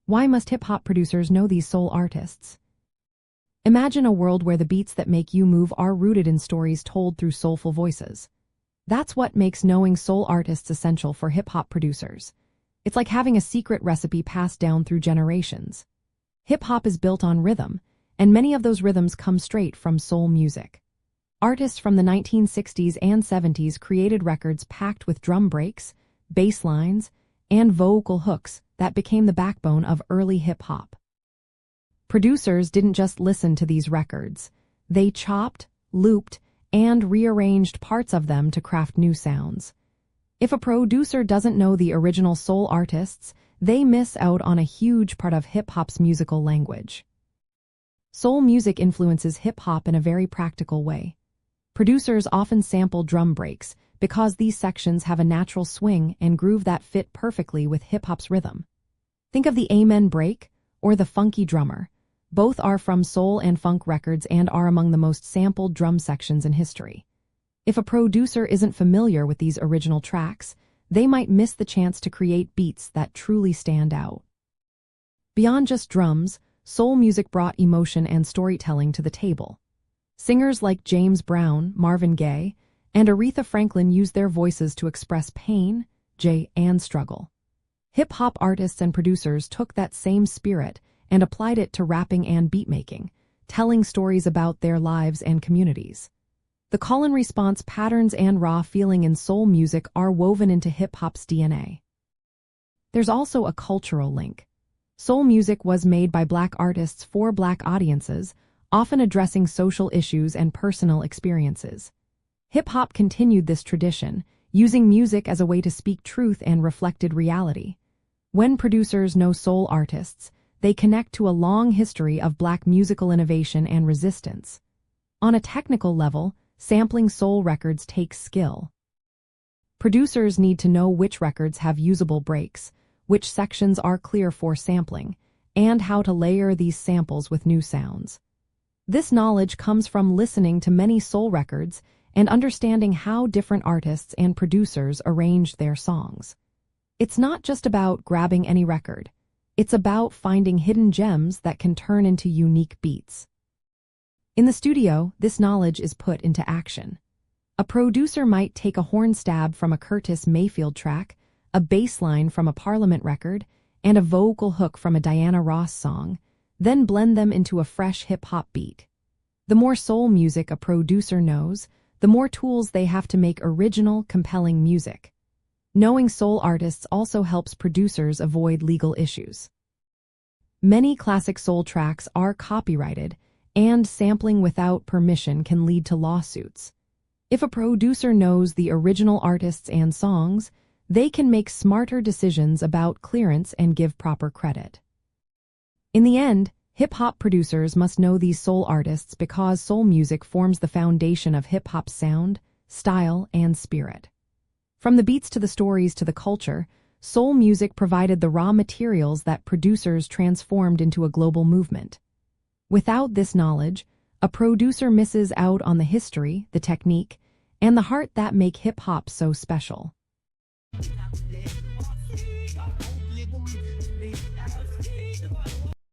Why must hip-hop producers know these soul artists? Imagine a world where the beats that make you move are rooted in stories told through soulful voices. That's what makes knowing soul artists essential for hip-hop producers. It's like having a secret recipe passed down through generations. Hip-hop is built on rhythm, and many of those rhythms come straight from soul music. Artists from the 1960s and 70s created records packed with drum breaks, bass lines, and vocal hooks that became the backbone of early hip-hop. Producers didn't just listen to these records. They chopped, looped, and rearranged parts of them to craft new sounds. If a producer doesn't know the original soul artists, they miss out on a huge part of hip-hop's musical language. Soul music influences hip-hop in a very practical way. Producers often sample drum breaks because these sections have a natural swing and groove that fit perfectly with hip-hop's rhythm. Think of the Amen break or the Funky Drummer. Both are from soul and funk records and are among the most sampled drum sections in history. If a producer isn't familiar with these original tracks, they might miss the chance to create beats that truly stand out. Beyond just drums, soul music brought emotion and storytelling to the table. Singers like James Brown, Marvin Gaye, and Aretha Franklin used their voices to express pain, joy, and struggle. Hip-hop artists and producers took that same spirit and applied it to rapping and beatmaking, telling stories about their lives and communities. The call-and-response patterns and raw feeling in soul music are woven into hip-hop's DNA. There's also a cultural link. Soul music was made by Black artists for Black audiences, often addressing social issues and personal experiences. Hip-hop continued this tradition, using music as a way to speak truth and reflected reality. When producers know soul artists, they connect to a long history of Black musical innovation and resistance. On a technical level, sampling soul records takes skill. Producers need to know which records have usable breaks, which sections are clear for sampling, and how to layer these samples with new sounds. This knowledge comes from listening to many soul records and understanding how different artists and producers arranged their songs. It's not just about grabbing any record. It's about finding hidden gems that can turn into unique beats. In the studio, this knowledge is put into action. A producer might take a horn stab from a Curtis Mayfield track, a bass line from a Parliament record, and a vocal hook from a Diana Ross song, then blend them into a fresh hip-hop beat. The more soul music a producer knows, the more tools they have to make original, compelling music. Knowing soul artists also helps producers avoid legal issues. Many classic soul tracks are copyrighted, and sampling without permission can lead to lawsuits. If a producer knows the original artists and songs, they can make smarter decisions about clearance and give proper credit. In the end, hip-hop producers must know these soul artists because soul music forms the foundation of hip-hop's sound, style, and spirit. From the beats to the stories to the culture, soul music provided the raw materials that producers transformed into a global movement. Without this knowledge, a producer misses out on the history, the technique, and the heart that make hip-hop so special.